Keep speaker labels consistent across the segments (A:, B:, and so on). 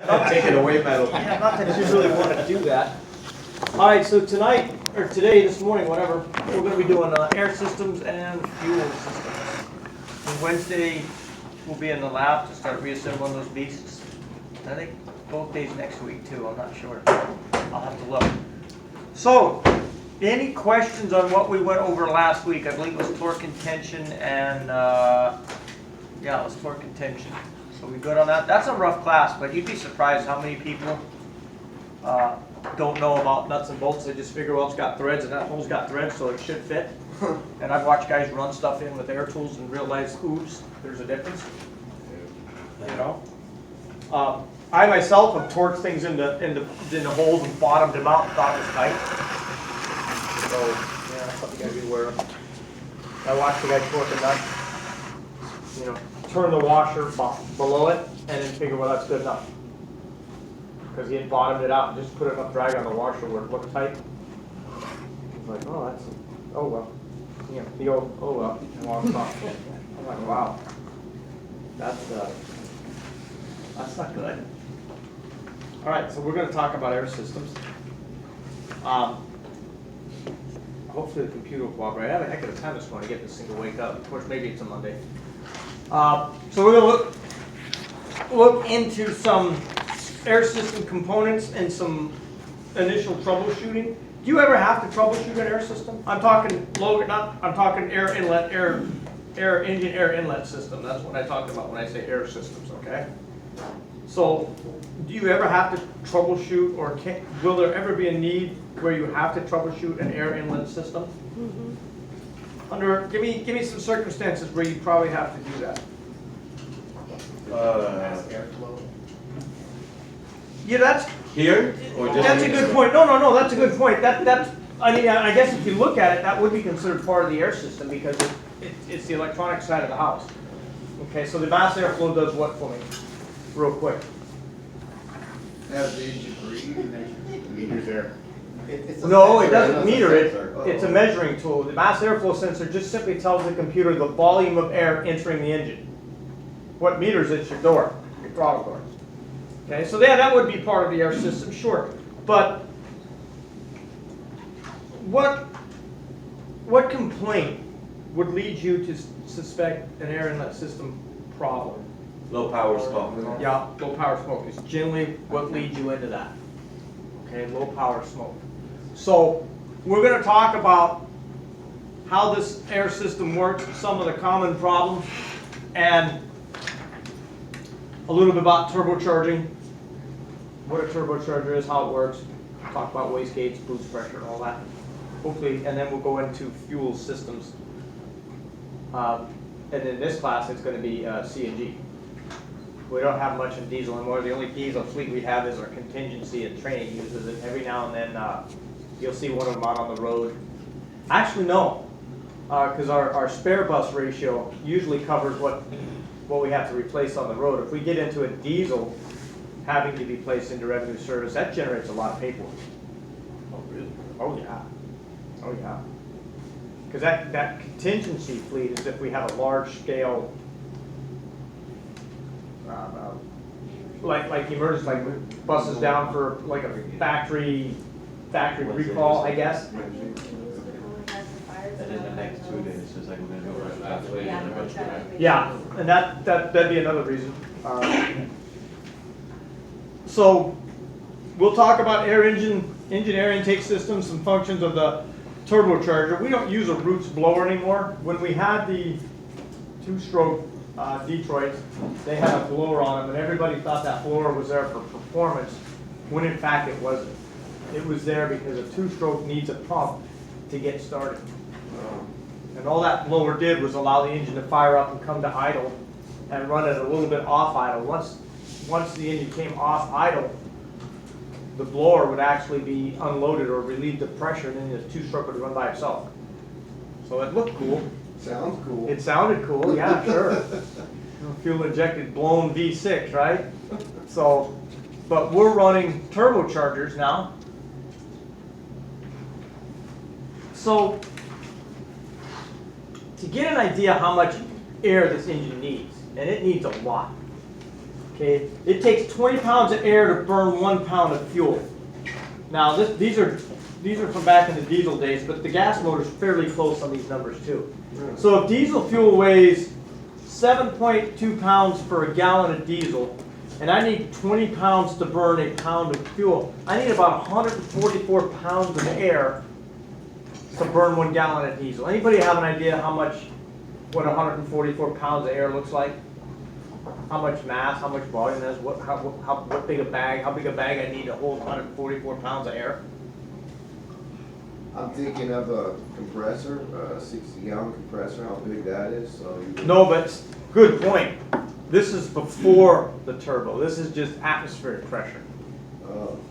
A: Take it away, metal.
B: Yeah, not that you really want to do that. All right, so tonight, or today, this morning, whatever, we're going to be doing air systems and fuel systems. And Wednesday, we'll be in the lab to start reassembling those beasts. I think both days next week too, I'm not sure. I'll have to look. So, any questions on what we went over last week? I believe it was torque and tension and, yeah, it was torque and tension. So we good on that? That's a rough class, but you'd be surprised how many people don't know about nuts and bolts. They just figure, well, it's got threads and that hole's got threads, so it should fit. And I've watched guys run stuff in with air tools and realize, oops, there's a difference. You know? I myself have torqued things into holes and bottomed them out and thought it was tight. So, yeah, that's something you gotta be aware of. I watched the guy torque a nut, you know, turn the washer below it, and then figure, well, that's good enough. Because he had bottomed it out and just put enough drag on the washer where it looked tight. He's like, oh, that's, oh well. You know, the old, oh well, and walks off. I'm like, wow. That's not good. All right, so we're going to talk about air systems. Hopefully the computer will cooperate. I have a heck of a time this morning to get this thing to wake up. Of course, maybe it's a Monday. So we're going to look into some air system components and some initial troubleshooting. Do you ever have to troubleshoot an air system? I'm talking I'm talking air inlet, engine air inlet system. That's what I talk about when I say air systems, okay? So do you ever have to troubleshoot, or will there ever be a need where you have to troubleshoot an air inlet system? Mm-hmm. Give me some circumstances where you probably have to do that.
A: Airflow.
B: Yeah, that's
A: Here? Or just
B: that's a good point. No, that's a good point. That's I mean, I guess if you look at it, that would be considered part of the air system because it's the electronic side of the house. Okay, so the mass airflow does what for me? Real quick.
C: Has the engine breathe? Meters there.
B: No, it doesn't meter it. It's a measuring tool. The mass airflow sensor just simply tells the computer the volume of air entering the engine. What meters it's your door, your throttle door. Okay, so yeah, that would be part of the air system, sure. But what complaint would lead you to suspect an air inlet system problem?
A: Low power smoke.
B: Yeah, low power smoke is generally what leads you into that. Okay, low power smoke. So we're going to talk about how this air system works, some of the common problems, and a little bit about turbocharging, what a turbocharger is, how it works, talk about wastegates, boost pressure, and all that. Hopefully, and then we'll go into fuel systems. And in this class, it's going to be CNG. We don't have much in diesel anymore. The only diesel fleet we have is our contingency, and training uses it. Every now and then you'll see one of them out on the road. Actually, no, because our spare bus ratio usually covers what we have to replace on the road. If we get into a diesel having to be placed into revenue service, that generates a lot of paperwork.
A: Oh, really?
B: Oh yeah. Oh yeah. Because that contingency fleet is if we have a large scale, like emergency, like buses down for like a factory recall, I guess.
A: And then the next 2 days, it's like we're gonna go right way in.
B: Yeah, and that'd be another reason. So we'll talk about engine air intake systems, some functions of the turbocharger. We don't use a Roots blower anymore. When we had the two-stroke Detroits, they had a blower on them, and everybody thought that blower was there for performance, when in fact it wasn't. It was there because a two-stroke needs a pump to get started. And all that blower did was allow the engine to fire up and come to idle and run it a little bit off idle. Once the engine came off idle, the blower would actually be unloaded or relieved of pressure, and then the two-stroke would run by itself. So it looked cool.
C: Sounds cool.
B: It sounded cool, yeah, sure. Fuel-injected blown V6, right? So, but we're running turbochargers now. So, to get an idea how much air this engine needs, and it needs a lot. Okay, it takes 20 pounds of air to burn 1 pound of fuel. Now, these are from back in the diesel days, but the gas motor's fairly close on these numbers too. So if diesel fuel weighs 7.2 pounds for a gallon of diesel, and I need 20 pounds to burn a pound of fuel, I need about 144 pounds of air to burn 1 gallon of diesel. Anybody have an idea what 144 pounds of air looks like? How much mass, how much volume that is, what big a bag, how big a bag I need to hold 144 pounds of air?
C: I'm thinking of a compressor, a 60-gallon compressor, how big that is, so.
B: No, but good point. This is before the turbo. This is just atmospheric pressure.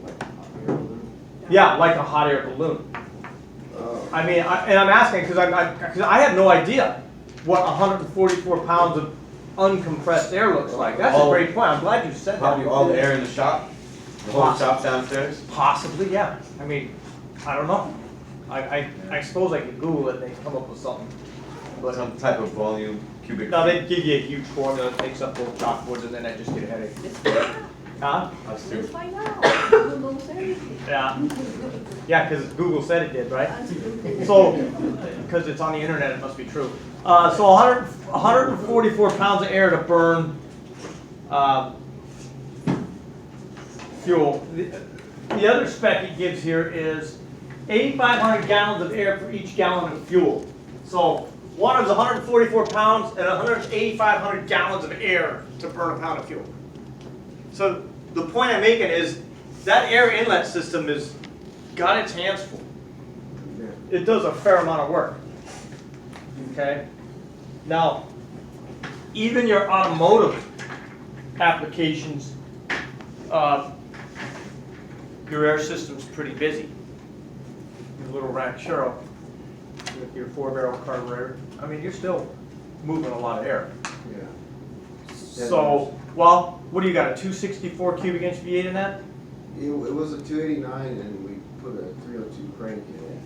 C: Like a hot air balloon?
B: Yeah, like a hot air balloon. I mean, and I'm asking because I have no idea what 144 pounds of uncompressed air looks like. That's a great point. I'm glad you said that.
D: Probably all the air in the shop, the whole shop downstairs.
B: Possibly, yeah. I mean, I don't know. I suppose I could Google it and they come up with something. But
D: Some type of volume, cubic.
B: no, they give you a huge formula that takes up both chalkboards and then I just get a headache. Huh?
D: Us
A: Just
D: too.
A: find out. Google says everything.
B: Yeah. Yeah, because Google said it did, right?
A: That's true.
B: So, because it's on the internet, it must be true. So 144 pounds of air to burn fuel. The other spec it gives here is 8,500 gallons of air for each gallon of fuel. So one is 144 pounds and 8,500 gallons of air to burn a pound of fuel. So the point I'm making is that air inlet system is got its hands full. It does a fair amount of work. Okay? Now, even your automotive applications, your air system's pretty busy. Your little Ranchero with your 4-barrel carburetor, I mean, you're still moving a lot of air.
C: Yeah.
B: So, well, what do you got, a 264 cubic inch V8 in that?
C: It was a 289 and we put a 302 crank in it.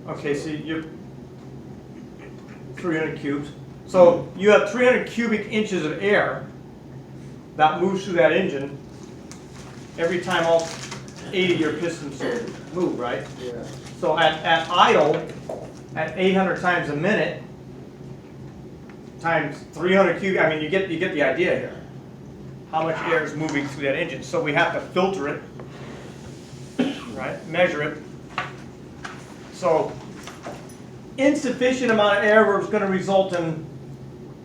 B: Okay, so you're 300 cubes. So you have 300 cubic inches of air that moves through that engine every time all 8 of your pistons move, right?
C: Yeah.
B: So at idle, at 800 times a minute, times 300 cubic, I mean, you get the idea here. How much air is moving through that engine. So we have to filter it, right? Measure it. So insufficient amount of air is going to result in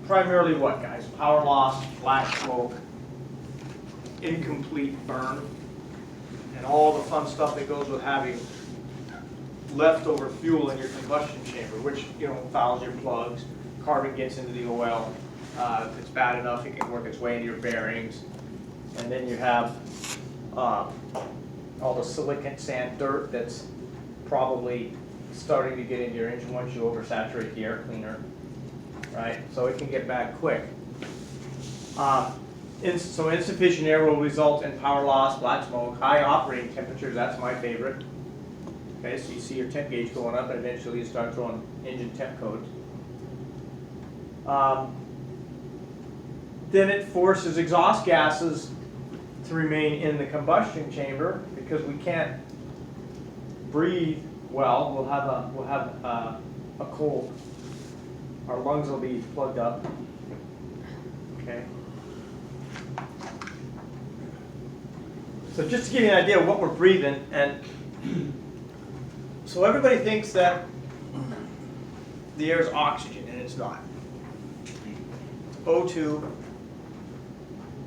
B: primarily what, guys? Power loss, black smoke, incomplete burn, and all the fun stuff that goes with having leftover fuel in your combustion chamber, which, fouls your plugs, carbon gets into the oil. If it's bad enough, it can work its way into your bearings. And then you have all the silicate sand dirt that's probably starting to get into your engine once you oversaturate the air cleaner, right? So it can get bad quick. So insufficient air will result in power loss, black smoke, high operating temperatures, that's my favorite. Okay, so you see your temp gauge going up and eventually you start throwing engine temp codes. Then it forces exhaust gases to remain in the combustion chamber because we can't breathe well. We'll have a cold. Our lungs will be plugged up. Okay. So just to give you an idea of what we're breathing, and so everybody thinks that the air is oxygen, and it's not. It's O2,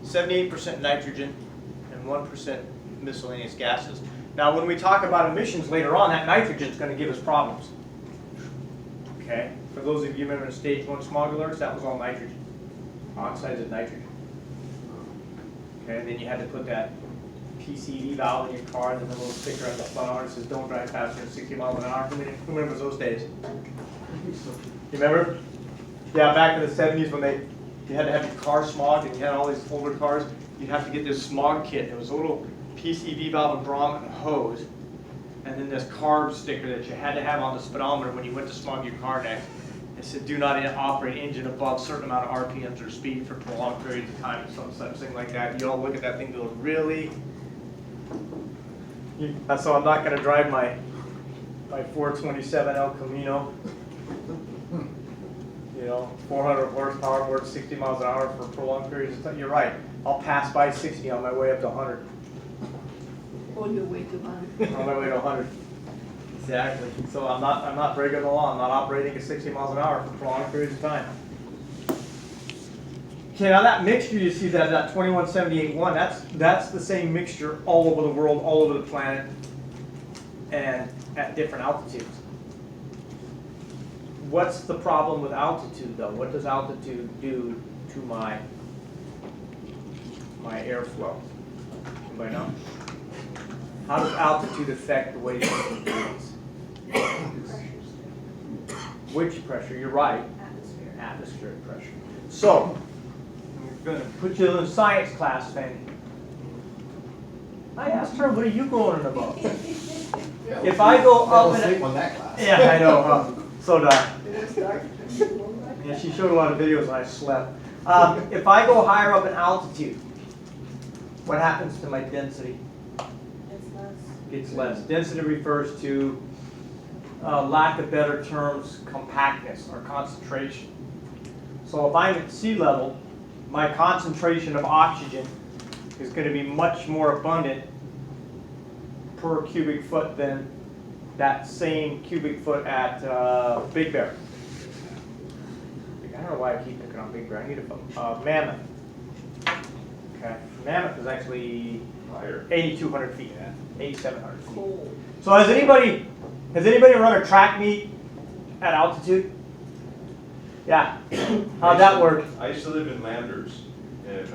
B: 78% nitrogen, and 1% miscellaneous gases. Now, when we talk about emissions later on, that nitrogen is going to give us problems. Okay? For those of you who remember the stage 1 smog alerts, that was all nitrogen. Oxides of nitrogen. Okay, and then you had to put that PCV valve in your car, and then the little sticker on the front that says don't drive faster than 60 miles an hour. Who remembers those days? You remember? Yeah, back in the 70s when you had to have your car smogged, and you had all these older cars, you'd have to get this smog kit. It was a little PCV valve and grommet and hose, and then this carb sticker that you had to have on the speedometer when you went to smog your car next. It said, do not operate engine above certain amount of RPMs or speed for prolonged periods of time, or some such thing like that. You all look at that thing and go, really? So I'm not gonna drive my 427 El Camino, 400 horsepower, more than 60 miles an hour for prolonged periods of time. You're right. I'll pass by 60 on my way up to 100.
A: On your way to 100.
B: On my way to 100. Exactly. So I'm not breaking the law. I'm not operating at 60 miles an hour for prolonged periods of time. Okay, now that mixture you see that 2178.1, that's the same mixture all over the world, all over the planet, and at different altitudes. What's the problem with altitude though? What does altitude do to my airflow? Anybody know? How does altitude affect the way you breathe? Which pressure? You're right.
A: Atmosphere.
B: Atmospheric pressure. So, I'm going to put you in science class, Fanny. I asked her, what are you going about? If I go up in
E: on that class.
B: yeah, I know, huh? So did I.
A: It was dark.
B: Yeah, she showed a lot of videos and I slept. If I go higher up in altitude, what happens to my density?
A: It's less.
B: It's less. Density refers to, lack of better terms, compactness or concentration. So if I'm at sea level, my concentration of oxygen is going to be much more abundant per cubic foot than that same cubic foot at Big Bear. I don't know why I keep picking on Big Bear. I need a Mammoth. Okay, Mammoth is actually
D: Higher.
B: 8,200 feet, 8,700 feet.
A: Cold.
B: So has anybody run a track meet at altitude? Yeah. How'd that work?
F: I used to live in Landers, and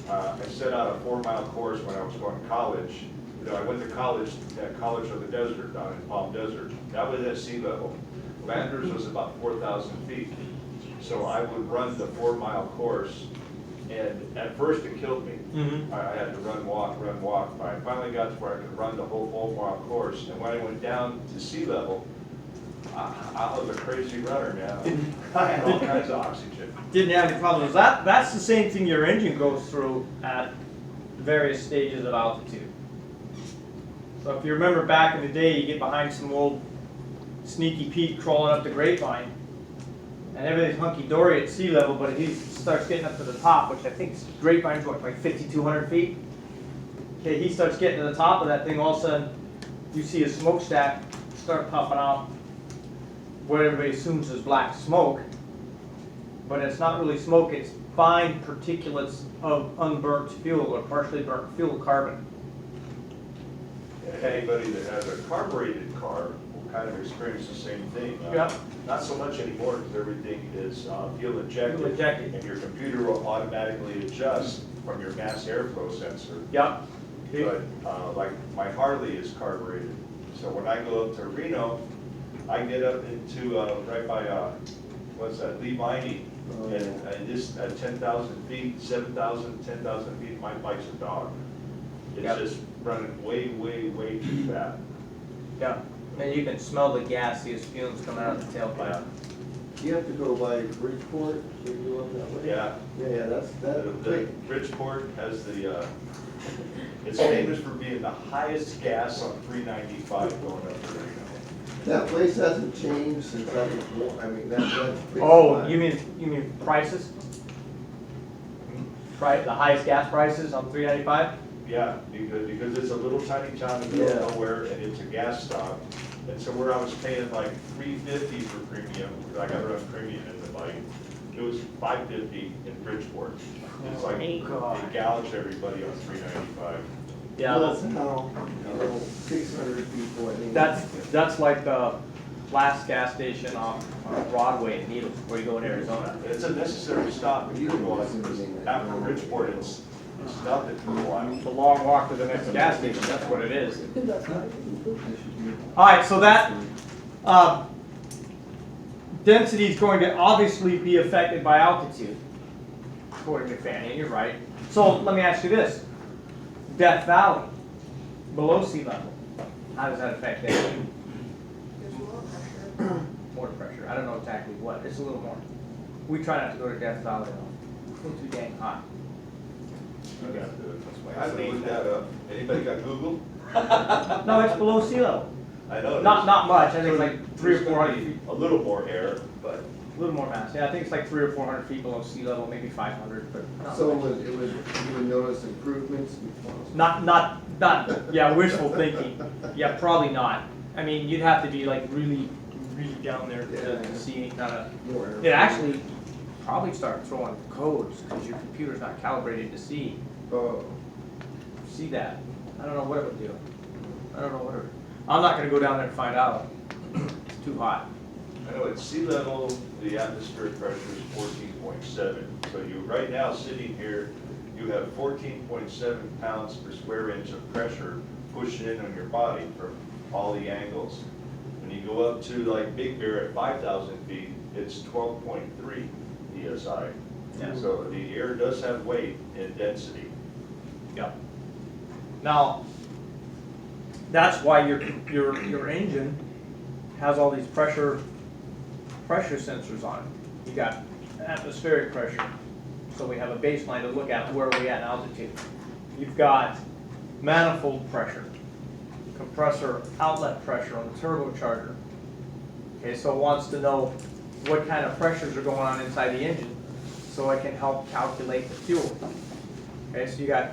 F: I set out a 4-mile course when I was going to college. I went to college at College of the Desert down in Palm Desert. That was at sea level. Landers was about 4,000 feet. So I would run the 4-mile course, and at first it killed me.
B: Mm-hmm.
F: I had to run, walk, but I finally got to where I could run the whole 4-mile course. And when I went down to sea level, I was a crazy runner, man. I had all kinds of oxygen.
B: Didn't have any problems. That's the same thing your engine goes through at various stages of altitude. So if you remember back in the day, you get behind some old Sneaky Pete crawling up the grapevine, and everything's hunky-dory at sea level, but he starts getting up to the top, which I think grapevine's what, like 5,200 feet? Okay, he starts getting to the top of that thing, all of a sudden, you see a smokestack start puffing out what everybody assumes is black smoke, but it's not really smoke, it's fine particulates of unburnt fuel or partially burnt fuel carbon.
F: Anybody that has a carbureted car will kind of experience the same thing.
B: Yep.
F: Not so much anymore because everything is fuel injected.
B: Fuel injected.
F: And your computer will automatically adjust from your mass airflow sensor.
B: Yep.
F: But like my Harley is carbureted. So when I go up to Reno, I get up into right by, what's that, Lee Viney. And just at 10,000 feet, 7,000, 10,000 feet, my bike's a dog. It's
B: Yep.
F: just running way, way, way too fast.
B: Yeah, and you can smell the gaseous fumes coming out of the
F: Yeah,
B: tailpipe.
E: You have to go by Bridgeport, so you go up that way?
F: yeah.
E: Yeah, that's,
F: The Bridgeport has the, it's famous for being the highest gas on 395 going up to Reno.
C: That place hasn't changed since I was born, I mean, that's pretty
B: Oh,
C: fine.
B: you mean prices? The highest gas prices on 395?
F: Yeah, because it's a little tiny town in the middle
E: Yeah.
F: of nowhere, and it's a gas stop. And so where I was paying like $3.50 for premium, because I got to run premium in the bike, it was $5.50 in Bridgeport. It's like they
B: God.
F: gouged everybody on 395.
B: Yeah,
C: Well, now, 600 people, I think.
B: that's like the last gas station on Broadway in Needles, where you go in Arizona.
F: It's a necessary stop if you go on, after Bridgeport, it's nothing for a while.
B: It's a long walk to the next gas station, that's what it is.
A: That's right.
B: All right, so that density is going to obviously be affected by altitude, according to Fanny, and you're right. So let me ask you this. Death Valley, below sea level, how does that affect density?
A: There's more pressure.
B: More more pressure. I don't know exactly what. It's a little more. We try not to go to Death Valley though. It's a little too dang hot.
F: I looked that up. Anybody got Google?
B: No, it's below sea level.
F: I know.
B: Not much. I think it's like 300 or 400 feet.
F: A little more air, but
B: A little more mass. Yeah, I think it's like 300 or 400 feet below sea level, maybe 500, but not
C: So
B: much.
C: you would notice improvements?
B: Not, yeah, wishful thinking. Yeah, probably not. I mean, you'd have to be like really down there to see any kind of,
C: More air.
B: it actually probably start throwing codes because your computer's not calibrated to see that. I don't know what it would do. I don't know what it would. I'm not gonna go down there and find out. It's too hot.
F: I know at sea level, the atmospheric pressure is 14.7. So you, right now, sitting here, you have 14.7 pounds per square inch of pressure pushing in on your body from all the angles. When you go up to like Big Bear at 5,000 feet, it's 12.3 psi.
B: Yeah.
F: So the air does have weight and density.
B: Yep. Now, that's why your engine has all these pressure sensors on it. You got atmospheric pressure, so we have a baseline to look at where we're at in altitude. You've got manifold pressure, compressor outlet pressure on the turbocharger. Okay, so it wants to know what kind of pressures are going on inside the engine, so it can help calculate the fuel. Okay, so you got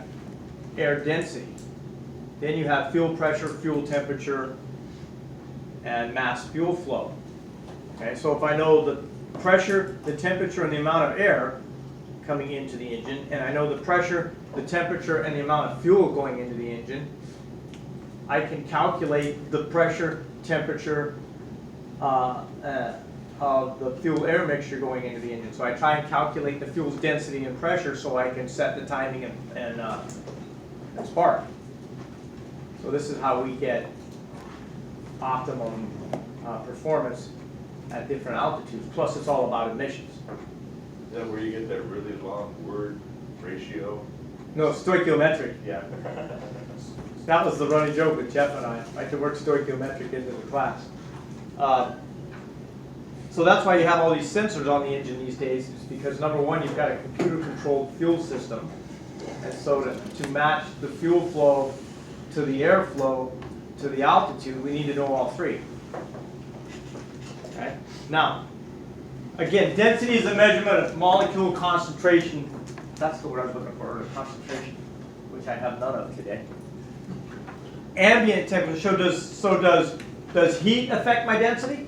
B: air density. Then you have fuel pressure, fuel temperature, and mass fuel flow. Okay, so if I know the pressure, the temperature, and the amount of air coming into the engine, and I know the pressure, the temperature, and the amount of fuel going into the engine, I can calculate the pressure, temperature of the fuel-air mixture going into the engine. So I try and calculate the fuel's density and pressure so I can set the timing and spark. So this is how we get optimum performance at different altitudes. Plus, it's all about emissions.
F: Is that where you get that really long word ratio?
B: No, stoichiometric.
F: Yeah.
B: That was the running joke with Jeff and I. I could work stoichiometric into the class. So that's why you have all these sensors on the engine these days, is because number one, you've got a computer-controlled fuel system. And so to match the fuel flow to the airflow to the altitude, we need to know all three. Okay? Now, again, density is a measurement of molecule concentration. That's the word I was looking for, concentration, which I have none of today. Ambient temperature, does heat affect my density?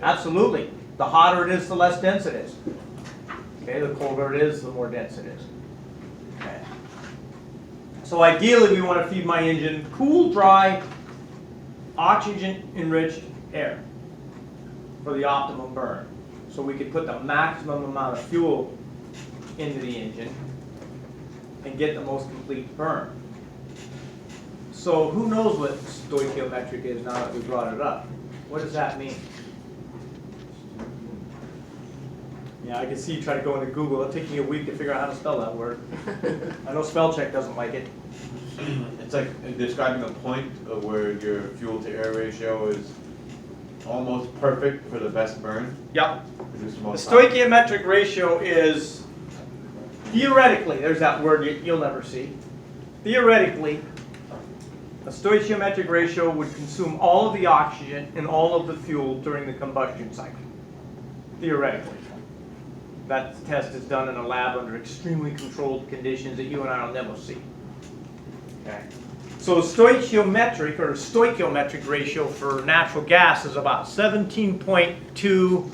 B: Absolutely. The hotter it is, the less dense it is. Okay, the colder it is, the more dense it is. Okay. So ideally, we want to feed my engine cool, dry, oxygen-enriched air for the optimum burn. So we could put the maximum amount of fuel into the engine and get the most complete burn. So who knows what stoichiometric is now that we brought it up? What does that mean? Yeah, I can see you try to go into Google. It'll take me a week to figure out how to spell that word. I know spell check doesn't like it.
D: It's like describing a point of where your fuel to air ratio is almost perfect for the best burn.
B: Yep.
D: Produce the
B: The
D: most power.
B: stoichiometric ratio is, theoretically, there's that word you'll never see. Theoretically, a stoichiometric ratio would consume all of the oxygen and all of the fuel during the combustion cycle. Theoretically. That test is done in a lab under extremely controlled conditions that you and I will never see. Okay. So stoichiometric ratio for natural gas is about 17.2 to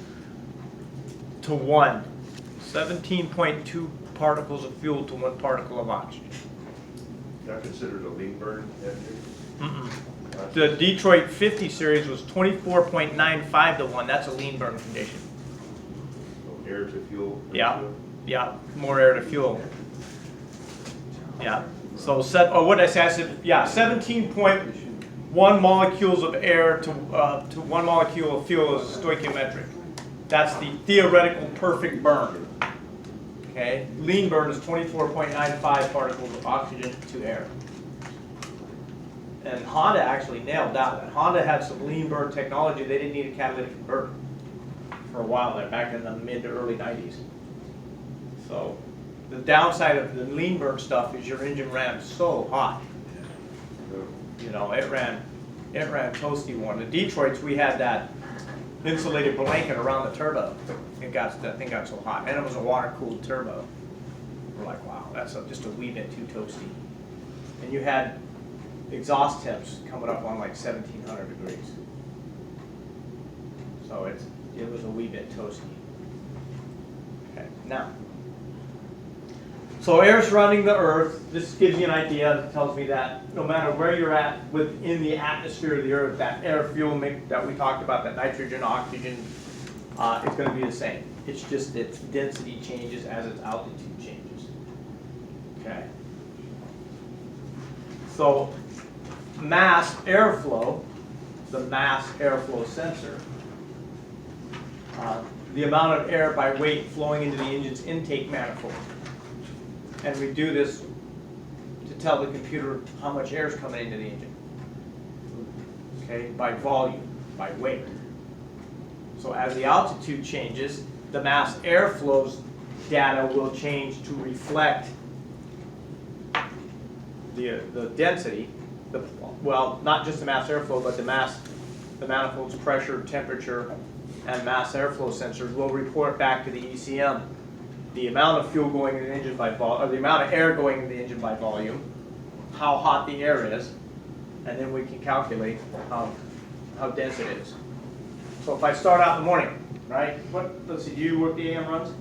B: 1. 17.2 particles of fuel to 1 particle of oxygen.
F: That considered a lean burn engine?
B: The Detroit 50 series was 24.95 to 1. That's a lean burn condition.
F: So air to fuel?
B: Yeah, yeah, more air to fuel. Yeah. So what did I say? I said, yeah, 17.1 molecules of air to 1 molecule of fuel is stoichiometric. That's the theoretical perfect burn. Okay. Lean burn is 24.95 particles of oxygen to air. And Honda actually nailed that one. Honda had some lean burn technology. They didn't need a catalytic converter for a while there, back in the mid to early 90s. So the downside of the lean burn stuff is your engine ran so hot. You know, it ran toasty one. The Detroits, we had that insulated blanket around the turbo. That thing got so hot, and it was a water-cooled turbo. We're like, wow, that's just a wee bit too toasty. And you had exhaust temps coming up on like 1700 degrees. So it was a wee bit toasty. Okay, now, so air surrounding the Earth, this gives you an idea. It tells me that no matter where you're at within the atmosphere of the Earth, that air fuel mix that we talked about, that nitrogen, oxygen, it's going to be the same. It's just its density changes as its altitude changes. Okay. So mass airflow, the mass airflow sensor, the amount of air by weight flowing into the engine's intake manifold. And we do this to tell the computer how much air is coming into the engine. Okay, by volume, by weight. So as the altitude changes, the mass airflows data will change to reflect the density, well, not just the mass airflow, but the manifold's pressure, temperature, and mass airflow sensors will report back to the ECM the amount of fuel going in the engine by volume, or the amount of air going in the engine by volume, how hot the air is, and then we can calculate how dense it is. So if I start out in the morning, right? Let's see, do you work the AM runs?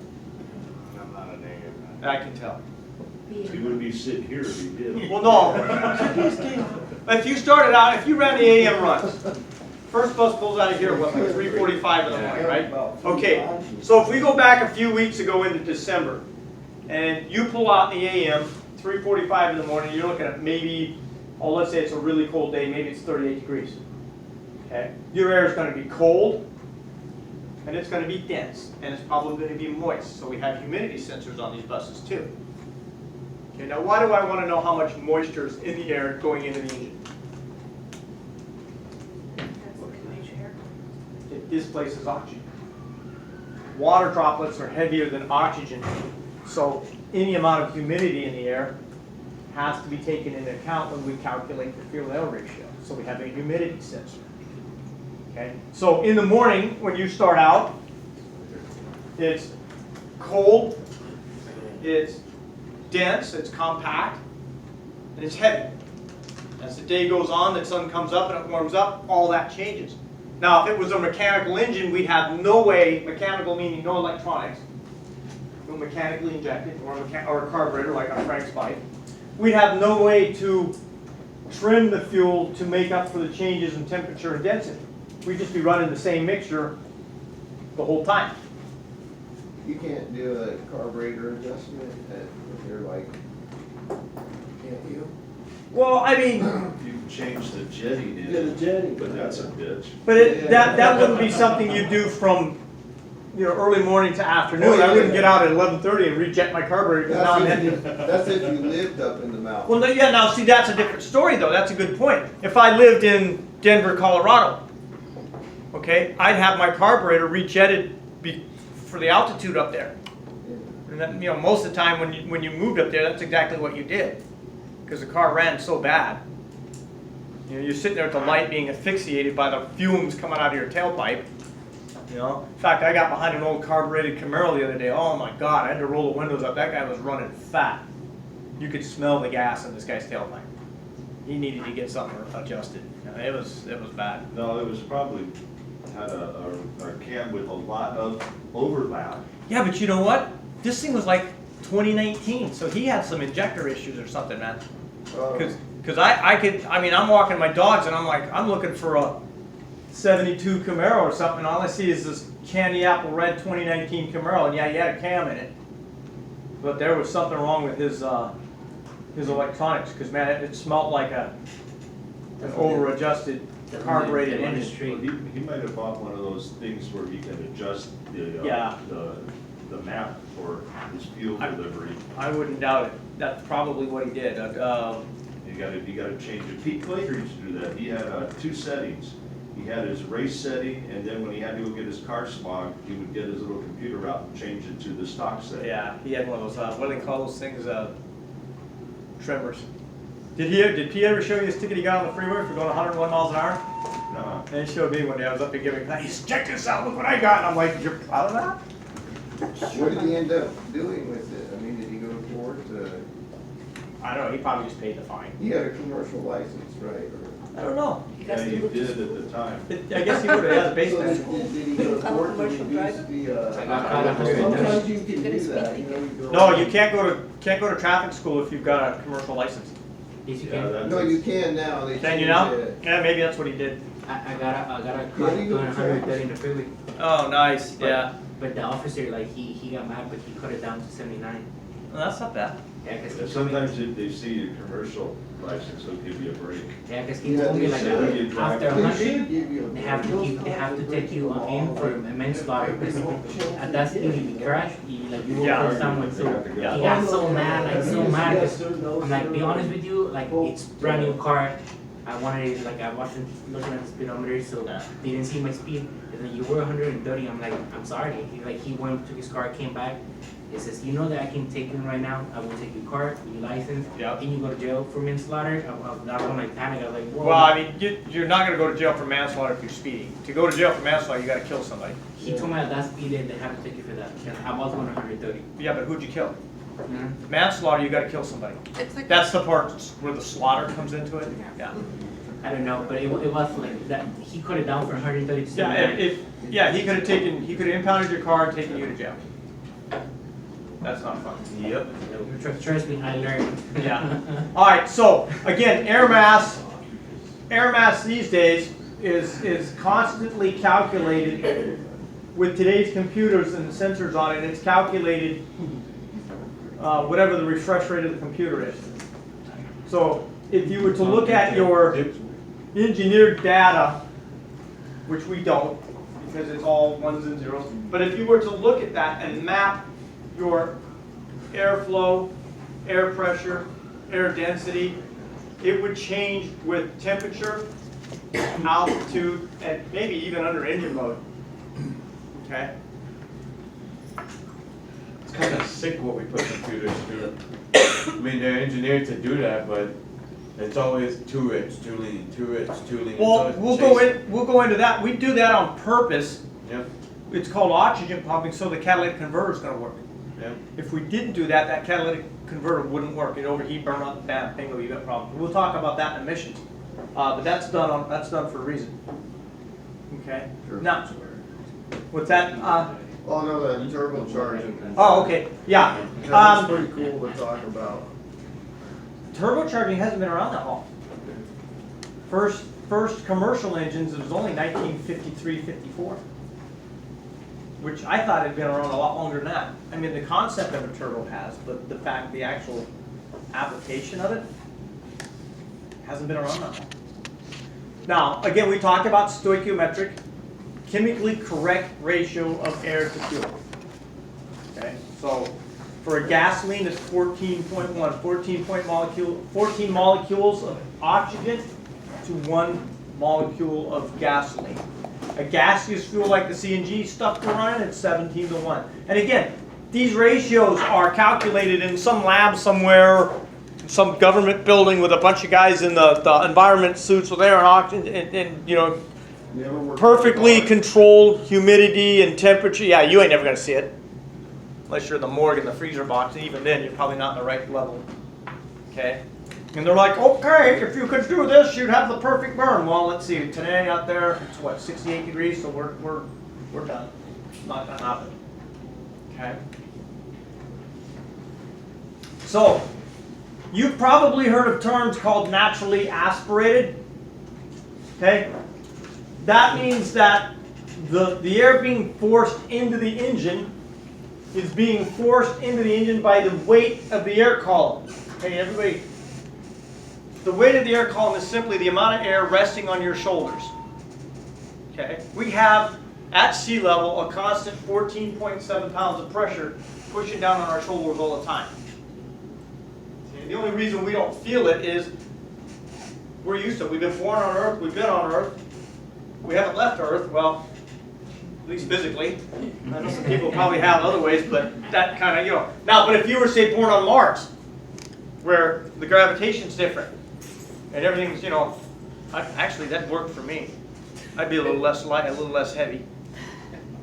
F: I'm not an AM.
B: I can tell.
F: You wouldn't be sitting here if you did.
B: Well, no. If you started out, if you ran the AM runs, first bus pulls out of here, what, like 3:45 in the morning, right? Okay, so if we go back a few weeks ago into December, and you pull out the AM, 3:45 in the morning, you're looking at maybe, oh, let's say it's a really cold day, maybe it's 38 degrees. Okay? Your air is going to be cold, and it's going to be dense, and it's probably going to be moist. So we have humidity sensors on these buses too. Okay, now why do I want to know how much moisture is in the air going into the engine? It displaces oxygen. Water droplets are heavier than oxygen, so any amount of humidity in the air has to be taken into account when we calculate the fuel-air ratio. So we have a humidity sensor. Okay? So in the morning, when you start out, it's cold, it's dense, it's compact, and it's heavy. As the day goes on, the sun comes up and it warms up, all that changes. Now, if it was a mechanical engine, we'd have no way, mechanical meaning no electronics, no mechanically injected, or a carburetor like on Frank's bike, we'd have no way to trim the fuel to make up for the changes in temperature and density. We'd just be running the same mixture the whole time.
C: You can't do a carburetor adjustment if you're like, can't you?
B: Well, I mean,
F: You can change the jetting in
E: Yeah, the
F: it,
E: jetting.
F: but that's a bitch.
B: but that wouldn't be something you do from early morning to afternoon.
C: Oh, yeah,
B: I wouldn't
C: yeah.
B: get out at 11:30 and rejet my carburetor. Because now I'm heading.
C: That's if you lived up in the mountains.
B: Well, yeah. Now, see, that's a different story, though. That's a good point. If I lived in Denver, Colorado, okay, I'd have my carburetor rejetted for the altitude up there. And then, most of the time when you moved up there, that's exactly what you did, because the car ran so bad. You're sitting there at the light being asphyxiated by the fumes coming out of your tailpipe. In fact, I got behind an old carbureted Camaro the other day. Oh my God, I had to roll the windows up. That guy was running fat. You could smell the gas in this guy's tailpipe. He needed to get something adjusted. It was bad.
F: No, it was probably had a cam with a lot of overlap.
B: Yeah, but you know what? This thing was like 2019, so he had some injector issues or something, man. Because I'm walking my dogs and I'm looking for a 72 Camaro or something. All I see is this candy apple red 2019 Camaro, and yeah, he had a cam in it. But there was something wrong with his electronics, because man, it smelled like an over-adjusted carbureted engine.
F: He might have bought one of those things where he can adjust the map for his fuel delivery.
B: I wouldn't doubt it. That's probably what he did.
F: You gotta change it. Pete Claker used to do that. He had, 2 settings. He had his race setting, and then when he had to go get his car swabbed, he would get his little computer out and change it to the stock setting.
B: Yeah, he had one of those, what do they call those things, tremors. Did Pete ever show you this ticket he got on the freeway for going 101 miles an hour?
F: No.
B: And he showed me one day, I was up and giving, he said, check this out, look what I got, and I'm like, you're proud of that?
C: What did he end up doing with it? I mean, did he go to court?
G: I don't know, he probably just paid the fine.
C: He had a commercial license, right? Or-
B: I don't know.
F: Yeah, you did at the time.
B: I guess he would have, he has a base
C: So
B: manual.
C: did he go to
A: I'm a
C: court to
A: commercial
C: reduce
A: driver.
C: the,
G: I got caught up with
C: sometimes you can
A: Get a
C: do
A: speed
C: that, you know,
A: ticket.
C: you go.
B: No, you can't go to traffic school if you've got a commercial license.
G: Yes, you
F: Yeah,
G: can.
F: that's-
C: No, you can now. They
B: Can you
C: changed
B: now?
C: it.
B: Yeah, maybe that's what he did.
G: I got a
C: Yeah,
G: car
C: you
G: doing
C: can
G: 130 in the freeway.
B: Oh, nice,
G: But-
B: yeah.
G: But the officer, like, he got mad, but he cut it down to 79.
B: Well, that's not bad.
G: Yeah, cause
F: Yeah,
G: he told me,
F: sometimes they see your commercial license, they'll give you a break.
G: yeah, 'cause he
C: Yeah,
G: told me
C: they
G: like,
C: should.
G: after
C: They
G: 100,
C: should give you a
G: they have to
C: break.
G: they have to take you in for manslaughter, cause at that speed, if you crash, you will
B: Yeah.
G: kill someone, so
B: Yeah.
G: he got so mad, like, so mad, 'cause I'm like, be honest with you, like, it's brand new car, I wanted it, like, I wasn't looking at the speedometer, so they didn't see my speed, and then you were 130, I'm like, I'm sorry, he went, took his car, came back, he says, you know that I can take you right now, I will take your car, your license,
B: Yep.
G: can you go to jail for manslaughter? That's when I panicked, I was like, whoa.
B: Well, I mean, you're not gonna go to jail for manslaughter if you're speeding. To go to jail for manslaughter, you gotta kill somebody.
G: He told me at that speed they had to take you for that, and I was going 130.
B: Yeah, but who'd you kill?
G: Mhm.
B: Manslaughter, you gotta kill somebody.
A: It's like.
B: That's the part where the slaughter comes into it. Yeah.
G: I don't know, but it was like that, he cut it down from 130 to
B: Yeah,
G: 79.
B: yeah, he could have impounded your car and taken you to jail. That's not fun.
D: Yep.
G: Trust me, I learned.
B: Yeah. All right, so again, air mass these days is constantly calculated with today's computers and the sensors on it. It's calculated whatever the refresh rate of the computer is. So if you were to look at your engineered data, which we don't, because it's all ones and zeros, but if you were to look at that and map your airflow, air pressure, air density, it would change with temperature, altitude, and maybe even under engine mode. Okay?
D: It's kind of sick what we put computers through. I mean, they're engineered to do that, but it's always too rich, too lean, too rich, too lean. It's
B: Well,
D: always
B: we'll go into that. We do that on purpose.
D: Yep,
B: It's called oxygen pumping, so the catalytic converter is going to work.
D: yep.
B: If we didn't do that, that catalytic converter wouldn't work. It'd overheat, burn up, bam, bingo, you got problems. We'll talk about that in emissions, but that's done for a reason. Okay.
C: Sure.
B: Now, what's that?
C: Oh, no, the turbocharging.
B: Oh, okay. Yeah.
C: That's pretty cool to talk about.
B: Turbocharging hasn't been around that long. First commercial engines, it was only 1953, 54, which I thought had been around a lot longer than that. I mean, the concept of a turbo has, but the actual application of it hasn't been around that long. Now, again, we talked about stoichiometric, chemically correct ratio of air to fuel. Okay, so for a gasoline, it's 14.1, 14 molecules of oxygen to 1 molecule of gasoline. A gaseous fuel like the CNG stuff we're running, it's 17 to 1. And again, these ratios are calculated in some lab somewhere, some government building with a bunch of guys in the environment suits with air and oxygen and you know,
C: Never worked
B: perfectly
C: hard.
B: controlled humidity and temperature. Yeah, you ain't never gonna see it. Unless you're in the morgue in the freezer box, and even then, you're probably not in the right level. Okay? And they're like, okay, if you could do this, you'd have the perfect burn. Well, let's see, today out there, it's what, 68 degrees, so we're done. It's not gonna happen. Okay? So, you've probably heard of terms called naturally aspirated. Okay? That means that the air being forced into the engine is being forced into the engine by the weight of the air column. Okay, everybody, the weight of the air column is simply the amount of air resting on your shoulders. Okay, we have at sea level a constant 14.7 pounds of pressure pushing down on our shoulders all the time. Okay, the only reason we don't feel it is we're used to it. We've been born on Earth, we've been on Earth. We haven't left Earth, well, at least physically. I know some people probably have other ways, but that kind of, you know. Now, but if you were, say, born on Mars, where the gravitation's different, and everything's, you know, actually that worked for me. I'd be a little less light, a little less heavy.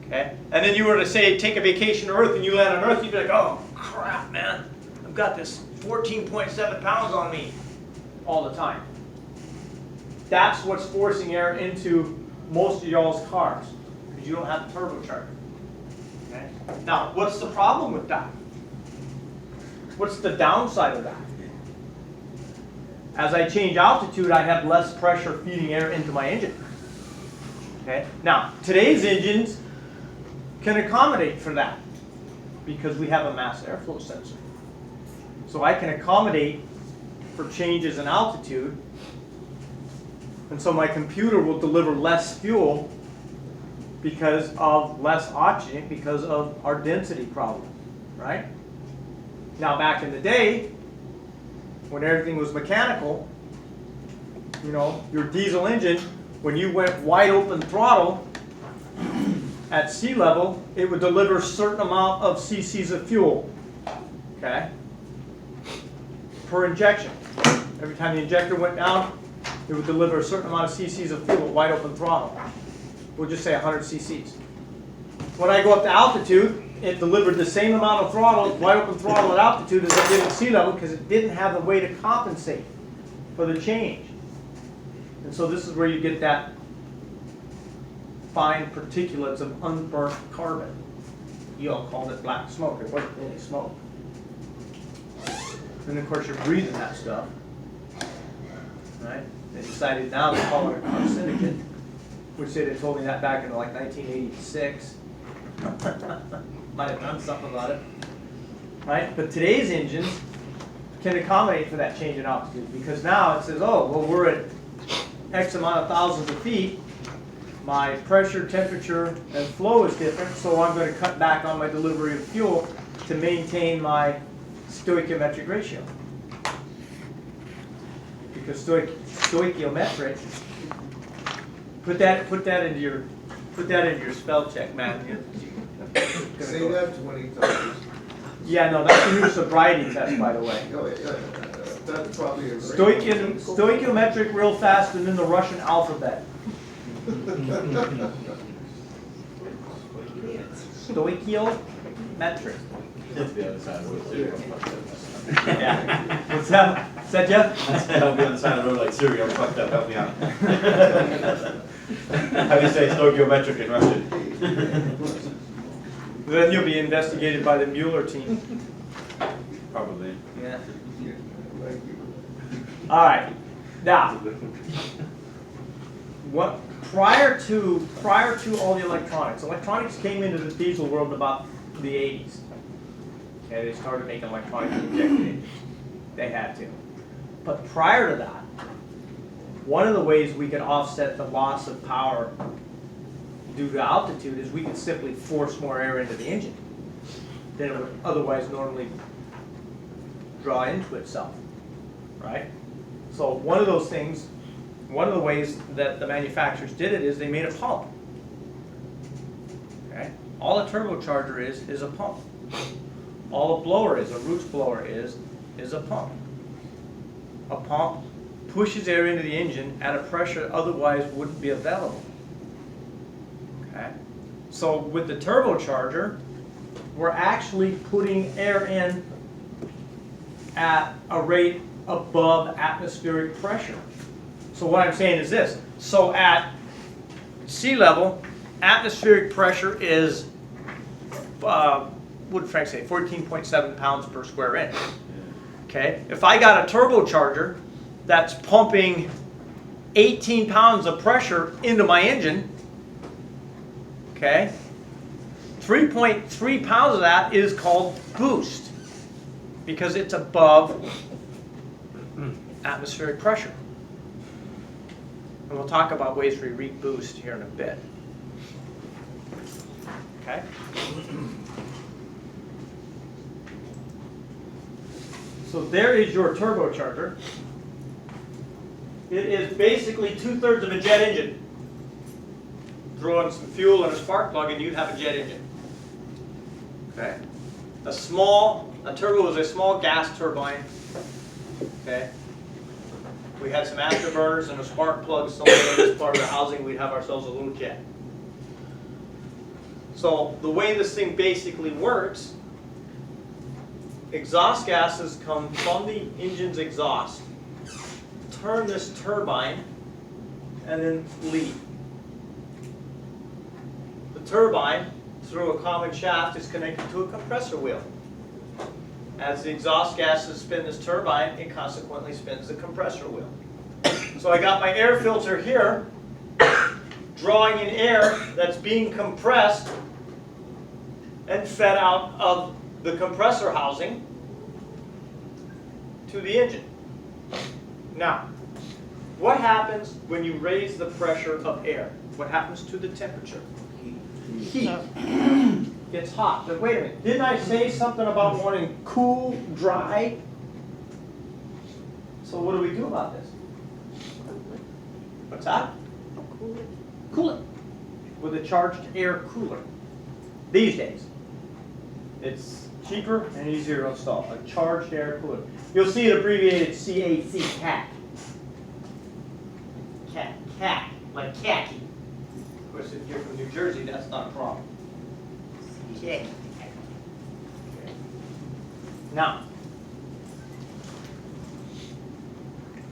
B: Okay? And then you were to say, take a vacation to Earth, and you land on Earth, you'd be like, oh, crap, man. I've got this 14.7 pounds on me all the time. That's what's forcing air into most of y'all's cars, because you don't have a turbocharger. Okay? Now, what's the problem with that? What's the downside of that? As I change altitude, I have less pressure feeding air into my engine. Okay? Now, today's engines can accommodate for that because we have a mass airflow sensor. So I can accommodate for changes in altitude, and so my computer will deliver less fuel because of less oxygen, because of our density problem, right? Now, back in the day, when everything was mechanical, you know, your diesel engine, when you went wide open throttle at sea level, it would deliver a certain amount of cc's of fuel, okay, per injection. Every time the injector went down, it would deliver a certain amount of cc's of fuel at wide open throttle. We'll just say 100 cc's. When I go up to altitude, it delivered the same amount of throttle, wide open throttle at altitude as it did at sea level because it didn't have the way to compensate for the change. And so this is where you get that fine particulates of unburnt carbon. You all called it black smoke. It wasn't really smoke. And of course you're breathing that stuff. Right? They decided now to call it a carcinogen, which they'd have told me that back in like 1986. Might have done something about it. Right? But today's engines can accommodate for that change in altitude because now it says, oh, well, we're at X amount of thousands of feet. My pressure, temperature, and flow is different, so I'm going to cut back on my delivery of fuel to maintain my stoichiometric ratio. Because stoichiometric, put that into your spell check, man.
C: Say that 20 times.
B: Yeah, no, that's a new sobriety test, by the way.
C: Oh, yeah, that's probably a great.
B: Stoichiometric real fast and then the Russian alphabet. Stoichiometric.
D: That's the other side of the road, too.
B: Yeah. What's that? Is that Jeff?
D: I'll be on the side of the road like Siri, I'm fucked up, help me out. How do you say stoichiometric in Russian?
B: Then you'll be investigated by the Mueller team.
D: Probably.
B: Yeah. All right. Now, what prior to all the electronics came into the diesel world in about the 80s. Okay, they started making electronic injected engines. They had to. But prior to that, one of the ways we could offset the loss of power due to altitude is we could simply force more air into the engine than it would otherwise normally draw into itself, right? So one of the ways that the manufacturers did it is they made a pump. Okay? All a turbocharger is a pump. All a blower is, a Roots blower is a pump. A pump pushes air into the engine at a pressure that otherwise wouldn't be available. Okay? So with the turbocharger, we're actually putting air in at a rate above atmospheric pressure. So what I'm saying is this. So at sea level, atmospheric pressure is, what did Frank say, 14.7 pounds per square inch. Okay? If I got a turbocharger that's pumping 18 pounds of pressure into my engine, okay, 3.3 pounds of that is called boost because it's above atmospheric pressure. And we'll talk about ways we reboost here in a bit. Okay? So there is your turbocharger. It is basically 2/3 of a jet engine. Throw in some fuel and a spark plug and you'd have a jet engine. Okay. A turbo is a small gas turbine. Okay. We had some afterburners and a spark plug somewhere in this part of the housing, we'd have ourselves a little jet. So the way this thing basically works, exhaust gases come from the engine's exhaust, turn this turbine, and then leave. The turbine, through a common shaft, is connected to a compressor wheel. As the exhaust gases spin this turbine, it consequently spins the compressor wheel. So I got my air filter here, drawing in air that's being compressed and fed out of the compressor housing to the engine. Now, what happens when you raise the pressure of air? What happens to the temperature? Heat. Gets hot. But wait a minute, didn't I say something about wanting cool, dry? So what do we do about this? What's that? Cool it with a charged air cooler. These days, it's cheaper and easier to install. A charged air cooler. You'll see it abbreviated CAC, CAC. CAC, like khaki. Of course, if you're from New Jersey, that's not a problem. CAC. Now,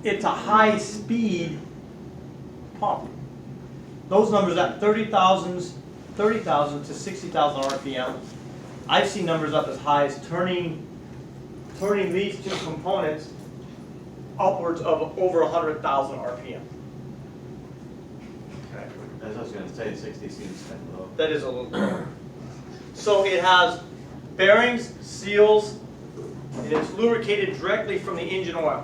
B: it's a high-speed pump. Those numbers at 30,000 to 60,000 RPM. I've seen numbers up as high as turning these two components upwards of over 100,000 RPM. Okay.
D: As I was gonna say, 60 seems kind of low.
B: That is a little low. So it has bearings, seals, and it's lubricated directly from the engine oil.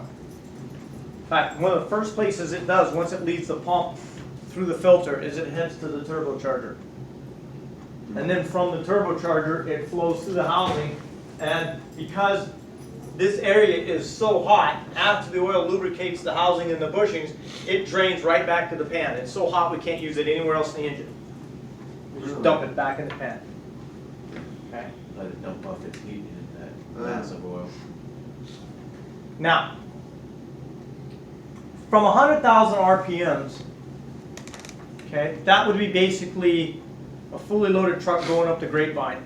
B: In fact, one of the first places it does once it leaves the pump through the filter is it heads to the turbocharger. And then from the turbocharger, it flows through the housing. And because this area is so hot, after the oil lubricates the housing and the bushings, it drains right back to the pan. It's so hot we can't use it anywhere else in the engine. We just dump it back in the pan. Okay.
D: Let it dump off its heat in that mass of oil.
B: Now, from 100,000 RPMs, okay, that would be basically a fully loaded truck going up the Grapevine.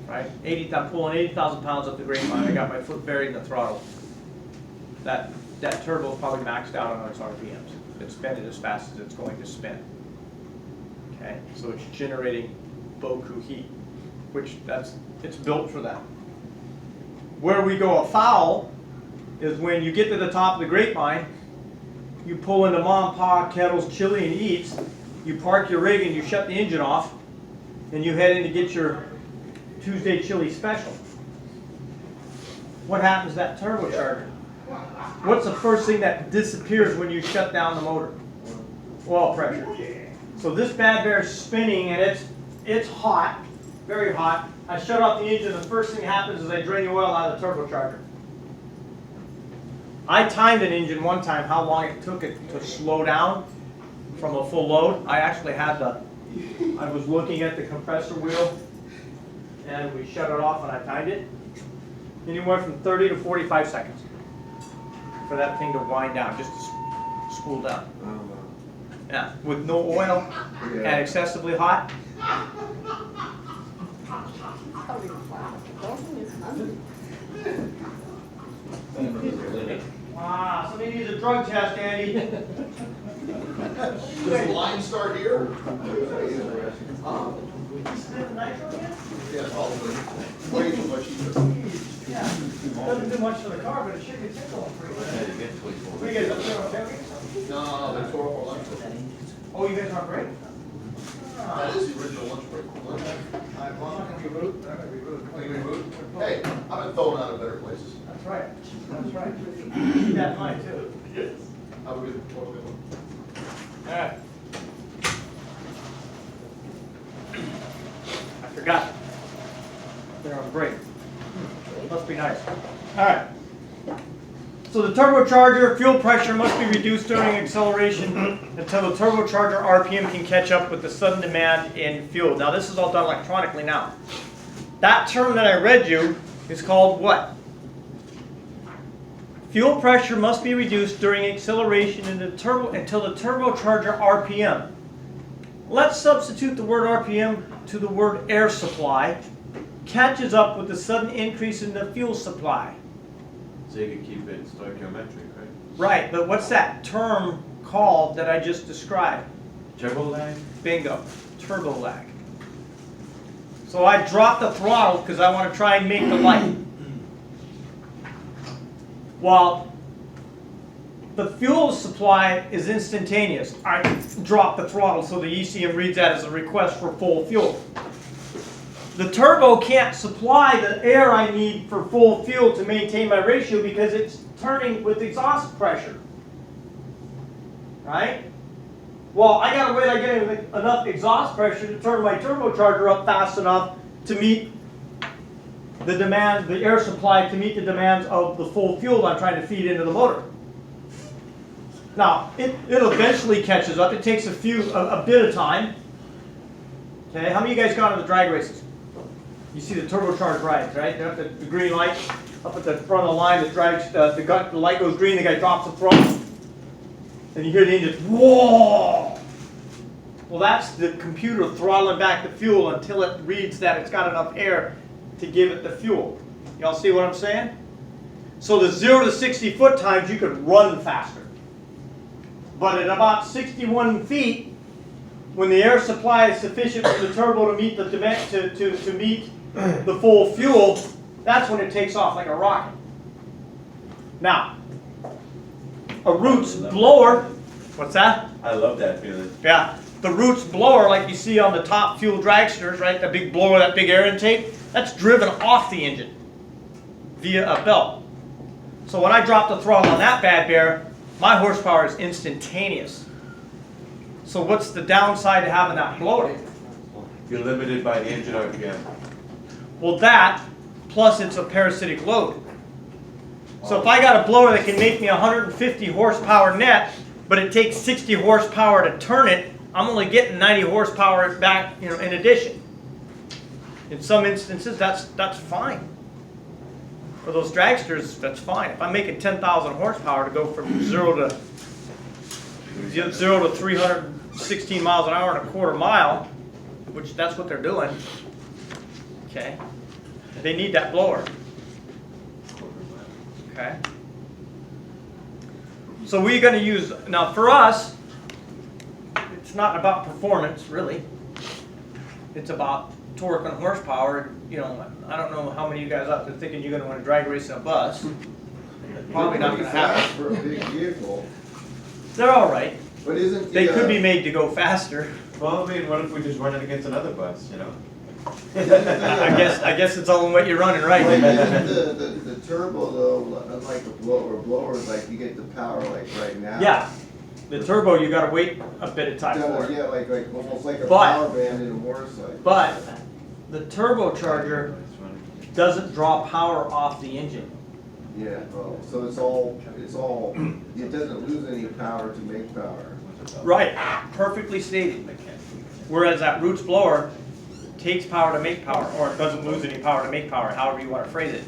B: Right? I'm pulling 80,000 pounds up the Grapevine. I got my foot buried in the throttle. That turbo is probably maxed out on its RPMs. It's spinning as fast as it's going to spin. Okay, so it's generating Boku heat, which it's built for that. Where we go afoul is when you get to the top of the Grapevine, you pull into Mom, Pa, Kettles, Chili, and Eats, you park your rig and you shut the engine off, and you head in to get your Tuesday chili special. What happens to that turbocharger? What's the first thing that disappears when you shut down the motor? Oil pressure. So this bad bear is spinning and it's hot, very hot. I shut off the engine, the first thing that happens is I drain the oil out of the turbocharger. I timed an engine one time how long it took it to slow down from a full load. I actually had I was looking at the compressor wheel and we shut it off and I timed it. Anywhere from 30 to 45 seconds for that thing to wind down, just to spool down. Yeah, with no oil and excessively hot. Ah, somebody needs a drug test, Andy.
H: Does the line start here?
B: Nitro again?
H: Yeah, probably. Way too much either.
B: Yeah. Doesn't do much for the car, but it sure gets it going pretty good. What do you guys up there on tailgate?
H: No, they tore up our lunch break.
B: Oh, you guys aren't break?
H: That is the original lunch break.
B: I'm not gonna be rude. I'm gonna be rude.
H: Are you gonna be rude? Hey, I've been thrown out of better places.
B: That's right. That's right. Keep that in mind too.
H: Yes. Have a good one.
B: All right. I forgot. They're on break. Must be nice. All right. So the turbocharger fuel pressure must be reduced during acceleration until the turbocharger RPM can catch up with the sudden demand in fuel. Now this is all done electronically now. That term that I read you is called what? Fuel pressure must be reduced during acceleration until the turbocharger RPM. Let's substitute the word RPM to the word air supply. Catches up with the sudden increase in the fuel supply.
D: So you can keep it stoichiometric, right?
B: Right, but what's that term called that I just described?
D: Turbo lag?
B: Bingo, turbo lag. So I drop the throttle because I want to try and make the light. While the fuel supply is instantaneous, I drop the throttle so the ECM reads that as a request for full fuel. The turbo can't supply the air I need for full fuel to maintain my ratio because it's turning with exhaust pressure. Right? Well, I gotta wait, I get enough exhaust pressure to turn my turbocharger up fast enough to meet the demand, the air supply to meet the demands of the full fuel I'm trying to feed into the motor. Now, it eventually catches up. It takes a bit of time. Okay, how many of you guys gone to the drag races? You see the turbocharged rides, right? They have the green light up at the front of the line that drives, the light goes green, the guy drops the throttle. And you hear the engine, whoa! Well, that's the computer throttling back the fuel until it reads that it's got enough air to give it the fuel. Y'all see what I'm saying? So the 0 to 60 foot times you could run faster. But at about 61 feet, when the air supply is sufficient for the turbo to meet the demand, to meet the full fuel, that's when it takes off like a rocket. Now, a Roots blower, what's that?
D: I love that feeling.
B: Yeah, the Roots blower, like you see on the top fuel dragsters, right? That big blower, that big air intake, that's driven off the engine via a belt. So when I drop the throttle on that bad bear, my horsepower is instantaneous. So what's the downside to having that blower?
D: You're limited by the engine RPM.
B: Well, that, plus it's a parasitic load. So if I got a blower that can make me 150 horsepower net, but it takes 60 horsepower to turn it, I'm only getting 90 horsepower back, in addition. In some instances, that's fine. For those dragsters, that's fine. If I'm making 10,000 horsepower to go from 0 to 316 miles an hour and a quarter mile, which that's what they're doing, okay, they need that blower. Okay. So we're going to use, now for us, it's not about performance, really. It's about torque and horsepower. I don't know how many of you guys out there thinking you're going to want to drag race in a bus. Probably not going to happen.
C: For a big vehicle,
B: They're all right.
C: but isn't the,
B: They could be made to go faster.
D: Well, I mean, what if we just run it against another bus,
B: I guess it's all in what you're running, right?
C: Like, isn't the turbo though, unlike the blowers, like you get the power like right now?
B: Yeah. The turbo, you got to wait a bit of time for.
C: Yeah, like almost like a
B: But-
C: power band in a motorcycle.
B: But the turbocharger doesn't draw power off the engine.
C: Yeah, oh, so it's all, it doesn't lose any power to make power.
B: Right, perfectly stated. Whereas that Roots blower takes power to make power, or it doesn't lose any power to make power, however you want to phrase it.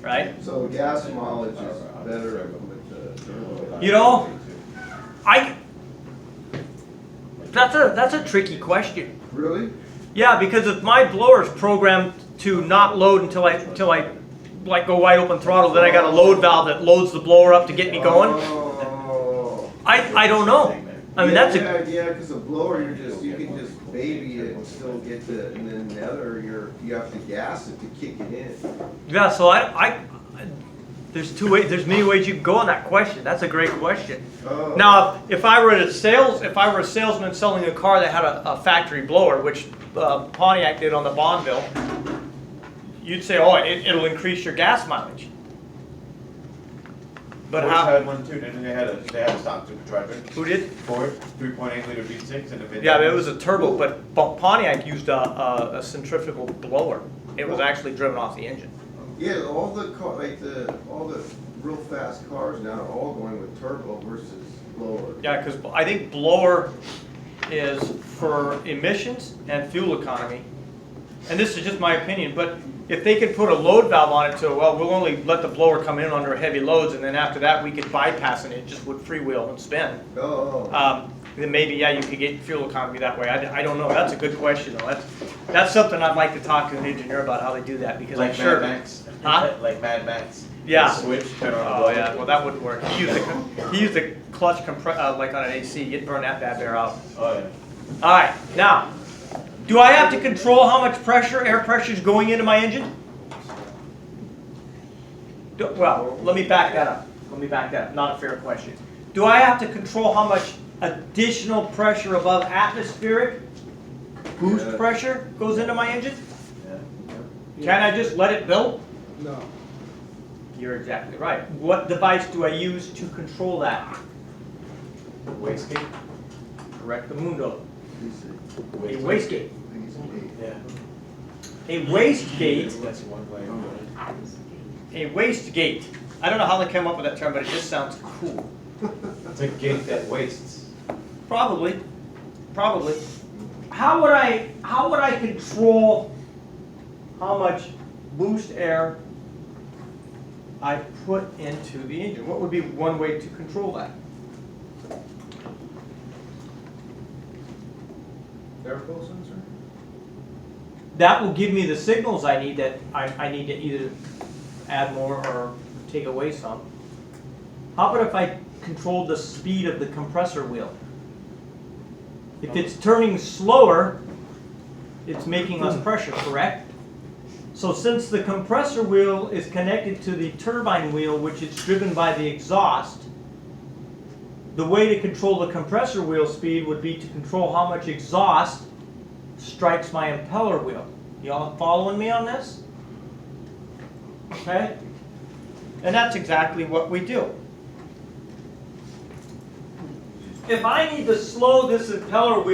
B: Right?
C: So gas mileage is better with the turbo.
B: You know, that's a tricky question.
C: Really?
B: Yeah, because if my blower is programmed to not load until I like go wide open throttle, then I got a load valve that loads the blower up to get me going.
C: Oh.
B: I don't know. I mean, that's a
C: Yeah, because a blower, you can just baby it and still get and then the other, you have to gas it to kick it in.
B: yeah. So there's many ways you can go on that question. That's a great question.
C: Oh.
B: Now, if I were a salesman selling a car that had a factory blower, which Pontiac did on the Bonneville, you'd say, oh, it'll increase your gas mileage. But
D: Ford
B: how?
D: had one too, didn't they? They had a stock supercharger.
B: Who did?
D: Ford, 3.8 liter V6 and a mid.
B: Yeah, but it was a turbo, but Pontiac used a centrifugal blower. It was actually driven off the engine.
C: Yeah, all the real fast cars now are all going with turbo versus blower.
B: Yeah, because I think blower is for emissions and fuel economy. And this is just my opinion, but if they could put a load valve on it to, well, we'll only let the blower come in under heavy loads, and then after that, we could bypass it, just would freewheel and spin.
C: Oh,
B: Then maybe, yeah, you could get fuel economy that way. I don't know. That's a good question, though. That's something I'd like to talk to an engineer about how they do that, because I'm
D: Like
B: sure.
D: Mad Max.
B: Huh?
D: Like Mad Max.
B: Yeah.
D: Switch, turn on the
B: Oh,
D: blower.
B: yeah, well, that wouldn't work. He used the clutch like on an AC, you'd burn that bad bear out.
D: Oh, yeah.
B: All right, now, do I have to control how much pressure, air pressure is going into my engine? Well, let me back that up. Not a fair question. Do I have to control how much additional pressure above atmospheric boost
C: Yeah.
B: pressure goes into my engine?
D: Yeah.
B: Can I just let it build?
E: No.
B: You're exactly right. What device do I use to control that?
D: Wastegate?
B: Correctamundo. A
C: I
B: wastegate.
C: think it's an
D: Yeah.
B: A wastegate.
D: That's one way.
B: A wastegate. I don't know how they came up with that term, but it just sounds cool.
D: It's a gate that wastes.
B: Probably. How would I control how much boost air I put into the engine? What would be one way to control that?
E: Airflow sensor?
B: That will give me the signals I need that I need to either add more or take away some. How about if I controlled the speed of the compressor wheel? If it's turning slower, it's making less pressure, correct? So since the compressor wheel is connected to the turbine wheel, which is driven by the exhaust, the way to control the compressor wheel speed would be to control how much exhaust strikes my impeller wheel. Y'all following me on this? Okay? And that's exactly what we do. If I need to slow this impeller wheel